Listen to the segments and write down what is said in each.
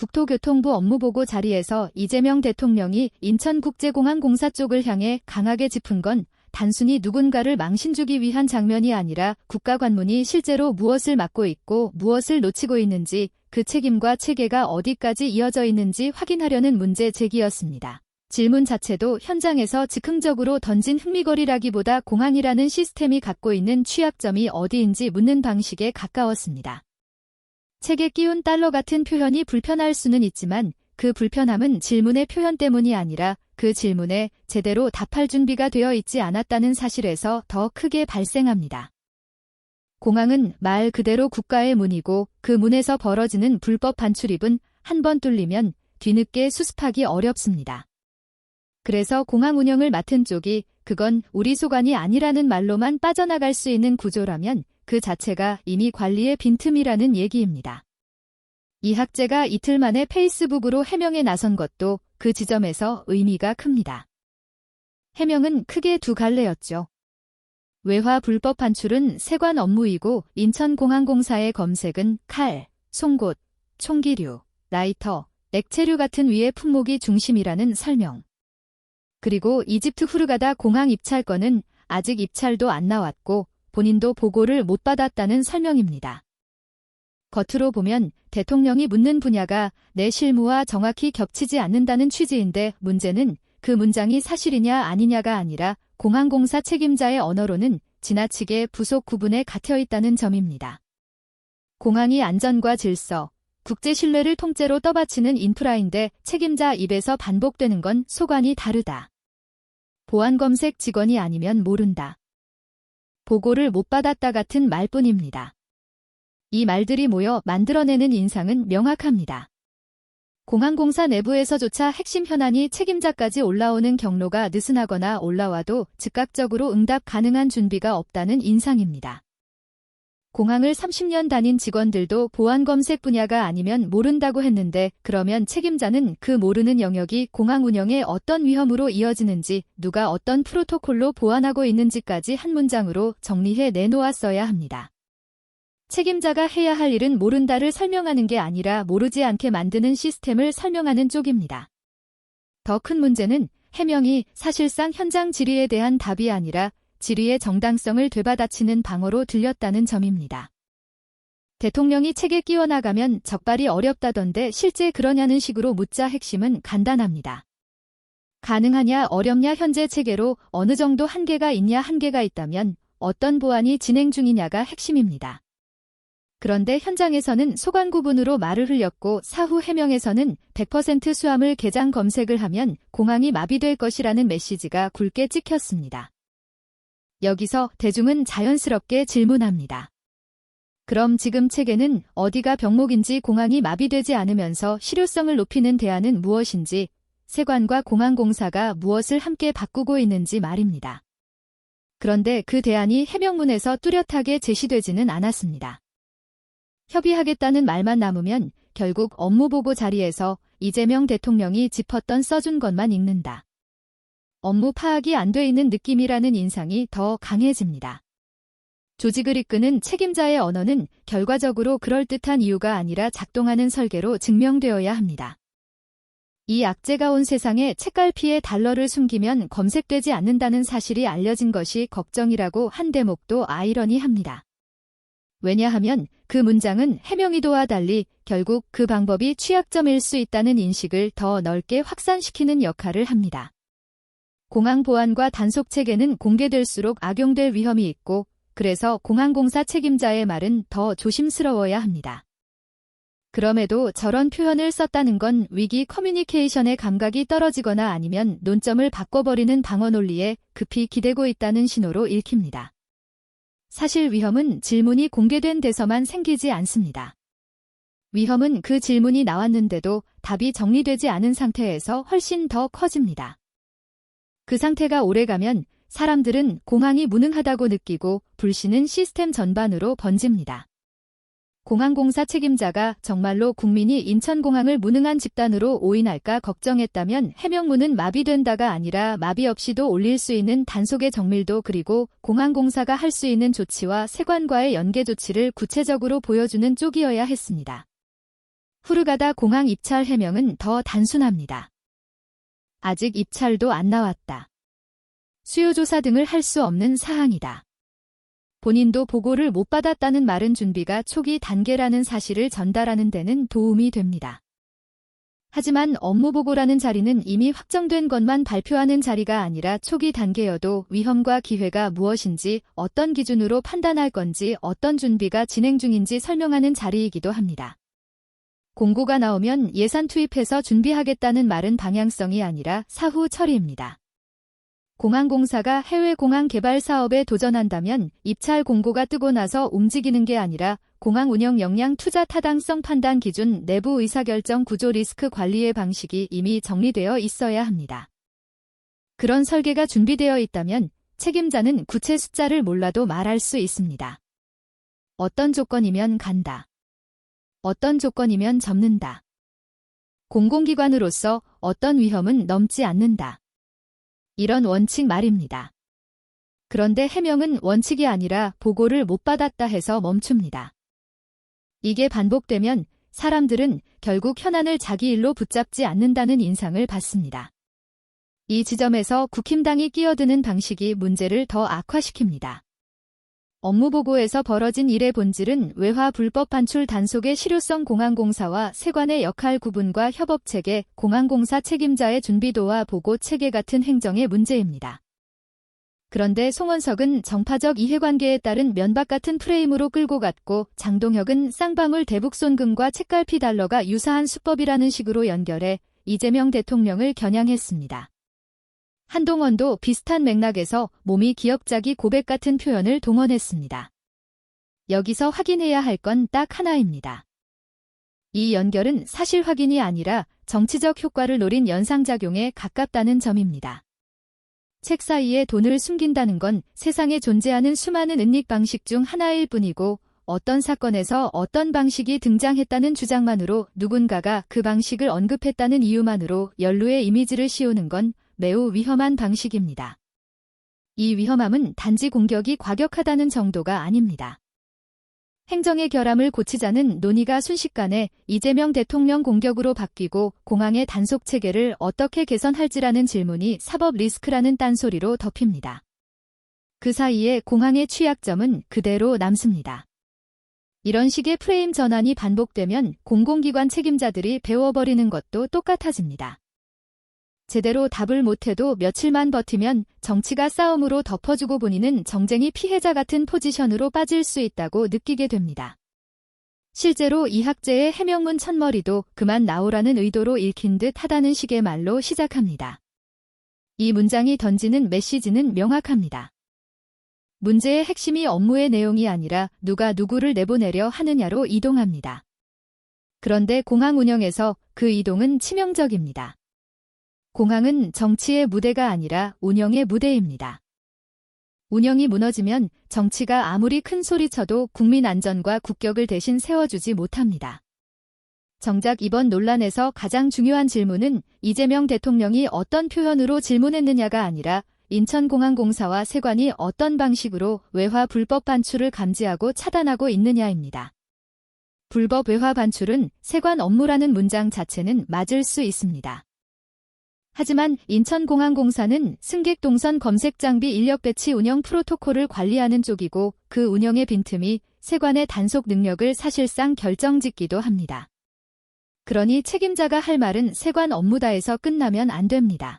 국토교통부 업무보고 자리에서 이재명 대통령이 인천국제공항공사 쪽을 향해 강하게 짚은 건 단순히 누군가를 망신주기 위한 장면이 아니라 국가관문이 실제로 무엇을 맡고 있고 무엇을 놓치고 있는지, 그 책임과 체계가 어디까지 이어져 있는지 확인하려는 문제 제기였습니다. 질문 자체도 현장에서 즉흥적으로 던진 흥미거리라기보다 공항이라는 시스템이 갖고 있는 취약점이 어디인지 묻는 방식에 가까웠습니다. 책에 끼운 달러 같은 표현이 불편할 수는 있지만 그 불편함은 질문의 표현 때문이 아니라 그 질문에 제대로 답할 준비가 되어 있지 않았다는 사실에서 더 크게 발생합니다. 공항은 말 그대로 국가의 문이고 그 문에서 벌어지는 불법 반출입은 한 번 뚫리면 뒤늦게 수습하기 어렵습니다. 그래서 공항 운영을 맡은 쪽이 그건 우리 소관이 아니라는 말로만 빠져나갈 수 있는 구조라면 그 자체가 이미 관리의 빈틈이라는 얘기입니다. 이 학제가 이틀 만에 페이스북으로 해명에 나선 것도 그 지점에서 의미가 큽니다. 해명은 크게 두 갈래였죠. 외화 불법 반출은 세관 업무이고 인천공항공사의 검색은 칼, 송곳, 총기류, 라이터, 액체류 같은 위의 품목이 중심이라는 설명. 그리고 이집트 후르가다 공항 입찰 건은 아직 입찰도 안 나왔고 본인도 보고를 못 받았다는 설명입니다. 겉으로 보면 대통령이 묻는 분야가 내 실무와 정확히 겹치지 않는다는 취지인데 문제는 그 문장이 사실이냐 아니냐가 아니라 공항공사 책임자의 언어로는 지나치게 부속 구분에 갇혀 있다는 점입니다. 공항이 안전과 질서, 국제 신뢰를 통째로 떠받치는 인프라인데 책임자 입에서 반복되는 건 소관이 다르다. 보안검색 직원이 아니면 모른다. 보고를 못 받았다 같은 말뿐입니다. 이 말들이 모여 만들어내는 인상은 명확합니다. 공항공사 내부에서조차 핵심 현안이 책임자까지 올라오는 경로가 느슨하거나 올라와도 즉각적으로 응답 가능한 준비가 없다는 인상입니다. 공항을 30년 다닌 직원들도 보안검색 분야가 아니면 모른다고 했는데 그러면 책임자는 그 모르는 영역이 공항 운영에 어떤 위험으로 이어지는지, 누가 어떤 프로토콜로 보완하고 있는지까지 한 문장으로 정리해 내놓았어야 합니다. 책임자가 해야 할 일은 모른다를 설명하는 게 아니라 모르지 않게 만드는 시스템을 설명하는 쪽입니다. 더 큰 문제는 해명이 사실상 현장 질의에 대한 답이 아니라 질의의 정당성을 되받아치는 방어로 들렸다는 점입니다. 대통령이 책에 끼워나가면 적발이 어렵다던데 실제 그러냐는 식으로 묻자 핵심은 간단합니다. 가능하냐 어렵냐 현재 체계로 어느 정도 한계가 있냐 한계가 있다면 어떤 보완이 진행 중이냐가 핵심입니다. 그런데 현장에서는 소관 구분으로 말을 흘렸고 사후 해명에서는 100% 수화물 개장 검색을 하면 공항이 마비될 것이라는 메시지가 굵게 찍혔습니다. 여기서 대중은 자연스럽게 질문합니다. 그럼 지금 체계는 어디가 병목인지, 공항이 마비되지 않으면서 실효성을 높이는 대안은 무엇인지, 세관과 공항공사가 무엇을 함께 바꾸고 있는지 말입니다. 그런데 그 대안이 해명문에서 뚜렷하게 제시되지는 않았습니다. 협의하겠다는 말만 남으면 결국 업무보고 자리에서 이재명 대통령이 짚었던 써준 것만 읽는다. 업무 파악이 안 돼 있는 느낌이라는 인상이 더 강해집니다. 조직을 이끄는 책임자의 언어는 결과적으로 그럴듯한 이유가 아니라 작동하는 설계로 증명되어야 합니다. 이 악재가 온 세상에 책갈피에 달러를 숨기면 검색되지 않는다는 사실이 알려진 것이 걱정이라고 한 대목도 아이러니합니다. 왜냐하면 그 문장은 해명의도와 달리 결국 그 방법이 취약점일 수 있다는 인식을 더 넓게 확산시키는 역할을 합니다. 공항 보안과 단속 체계는 공개될수록 악용될 위험이 있고 그래서 공항공사 책임자의 말은 더 조심스러워야 합니다. 그럼에도 저런 표현을 썼다는 건 위기 커뮤니케이션의 감각이 떨어지거나 아니면 논점을 바꿔버리는 방어 논리에 급히 기대고 있다는 신호로 읽힙니다. 사실 위험은 질문이 공개된 데서만 생기지 않습니다. 위험은 그 질문이 나왔는데도 답이 정리되지 않은 상태에서 훨씬 더 커집니다. 그 상태가 오래가면 사람들은 공항이 무능하다고 느끼고 불신은 시스템 전반으로 번집니다. 공항공사 책임자가 정말로 국민이 인천공항을 무능한 집단으로 오인할까 걱정했다면 해명문은 마비된다가 아니라 마비 없이도 올릴 수 있는 단속의 정밀도 그리고 공항공사가 할 수 있는 조치와 세관과의 연계 조치를 구체적으로 보여주는 쪽이어야 했습니다. 후르가다 공항 입찰 해명은 더 단순합니다. 아직 입찰도 안 나왔다. 수요조사 등을 할 수 없는 사항이다. 본인도 보고를 못 받았다는 말은 준비가 초기 단계라는 사실을 전달하는 데는 도움이 됩니다. 하지만 업무보고라는 자리는 이미 확정된 것만 발표하는 자리가 아니라 초기 단계여도 위험과 기회가 무엇인지, 어떤 기준으로 판단할 건지, 어떤 준비가 진행 중인지 설명하는 자리이기도 합니다. 공고가 나오면 예산 투입해서 준비하겠다는 말은 방향성이 아니라 사후 처리입니다. 공항공사가 해외 공항 개발 사업에 도전한다면 입찰 공고가 뜨고 나서 움직이는 게 아니라 공항 운영 역량 투자 타당성 판단 기준, 내부 의사결정 구조 리스크 관리의 방식이 이미 정리되어 있어야 합니다. 그런 설계가 준비되어 있다면 책임자는 구체 숫자를 몰라도 말할 수 있습니다. 어떤 조건이면 간다. 어떤 조건이면 접는다. 공공기관으로서 어떤 위험은 넘지 않는다. 이런 원칙 말입니다. 그런데 해명은 원칙이 아니라 보고를 못 받았다 해서 멈춥니다. 이게 반복되면 사람들은 결국 현안을 자기 일로 붙잡지 않는다는 인상을 받습니다. 이 지점에서 국힘당이 끼어드는 방식이 문제를 더 악화시킵니다. 업무보고에서 벌어진 일의 본질은 외화 불법 반출 단속의 실효성, 공항공사와 세관의 역할 구분과 협업체계, 공항공사 책임자의 준비도와 보고 체계 같은 행정의 문제입니다. 그런데 송원석은 정파적 이해관계에 따른 면박 같은 프레임으로 끌고 갔고, 장동혁은 쌍방울 대북손금과 책갈피 달러가 유사한 수법이라는 식으로 연결해 이재명 대통령을 겨냥했습니다. 한동원도 비슷한 맥락에서 몸이 기억자기 고백 같은 표현을 동원했습니다. 여기서 확인해야 할 건 딱 하나입니다. 이 연결은 사실 확인이 아니라 정치적 효과를 노린 연상작용에 가깝다는 점입니다. 책 사이에 돈을 숨긴다는 건 세상에 존재하는 수많은 은닉 방식 중 하나일 뿐이고, 어떤 사건에서 어떤 방식이 등장했다는 주장만으로, 누군가가 그 방식을 언급했다는 이유만으로 연루의 이미지를 씌우는 건 매우 위험한 방식입니다. 이 위험함은 단지 공격이 과격하다는 정도가 아닙니다. 행정의 결함을 고치자는 논의가 순식간에 이재명 대통령 공격으로 바뀌고, 공항의 단속 체계를 어떻게 개선할지라는 질문이 사법 리스크라는 딴소리로 덮입니다. 그 사이에 공항의 취약점은 그대로 남습니다. 이런 식의 프레임 전환이 반복되면 공공기관 책임자들이 배워버리는 것도 똑같아집니다. 제대로 답을 못해도 며칠만 버티면 정치가 싸움으로 덮어주고 본인은 정쟁이 피해자 같은 포지션으로 빠질 수 있다고 느끼게 됩니다. 실제로 이학재의 해명문 첫머리도 그만 나오라는 의도로 읽힌 듯 하다는 식의 말로 시작합니다. 이 문장이 던지는 메시지는 명확합니다. 문제의 핵심이 업무의 내용이 아니라 누가 누구를 내보내려 하느냐로 이동합니다. 그런데 공항 운영에서 그 이동은 치명적입니다. 공항은 정치의 무대가 아니라 운영의 무대입니다. 운영이 무너지면 정치가 아무리 큰 소리쳐도 국민 안전과 국격을 대신 세워주지 못합니다. 정작 이번 논란에서 가장 중요한 질문은 이재명 대통령이 어떤 표현으로 질문했느냐가 아니라 인천공항공사와 세관이 어떤 방식으로 외화 불법 반출을 감지하고 차단하고 있느냐입니다. 불법 외화 반출은 세관 업무라는 문장 자체는 맞을 수 있습니다. 하지만 인천공항공사는 승객 동선 검색 장비 인력 배치 운영 프로토콜을 관리하는 쪽이고, 그 운영의 빈틈이 세관의 단속 능력을 사실상 결정짓기도 합니다. 그러니 책임자가 할 말은 세관 업무다에서 끝나면 안 됩니다.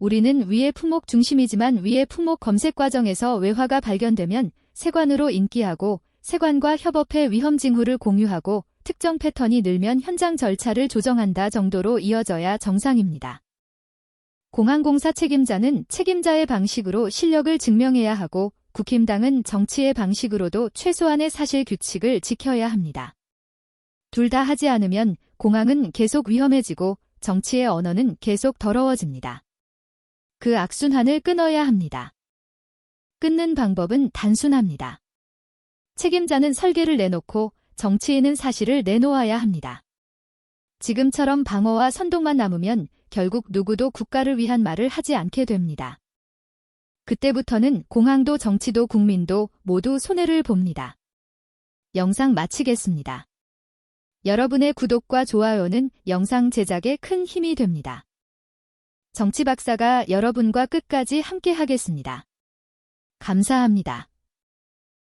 우리는 위의 품목 중심이지만 위의 품목 검색 과정에서 외화가 발견되면 세관으로 인기하고, 세관과 협업해 위험 징후를 공유하고, 특정 패턴이 늘면 현장 절차를 조정한다 정도로 이어져야 정상입니다. 공항공사 책임자는 책임자의 방식으로 실력을 증명해야 하고, 국힘당은 정치의 방식으로도 최소한의 사실 규칙을 지켜야 합니다. 둘 다 하지 않으면 공항은 계속 위험해지고 정치의 언어는 계속 더러워집니다. 그 악순환을 끊어야 합니다. 끊는 방법은 단순합니다. 책임자는 설계를 내놓고 정치인은 사실을 내놓아야 합니다. 지금처럼 방어와 선동만 남으면 결국 누구도 국가를 위한 말을 하지 않게 됩니다. 그때부터는 공항도 정치도 국민도 모두 손해를 봅니다. 영상 마치겠습니다. 여러분의 구독과 좋아요는 영상 제작에 큰 힘이 됩니다. 정치박사가 여러분과 끝까지 함께 하겠습니다. 감사합니다.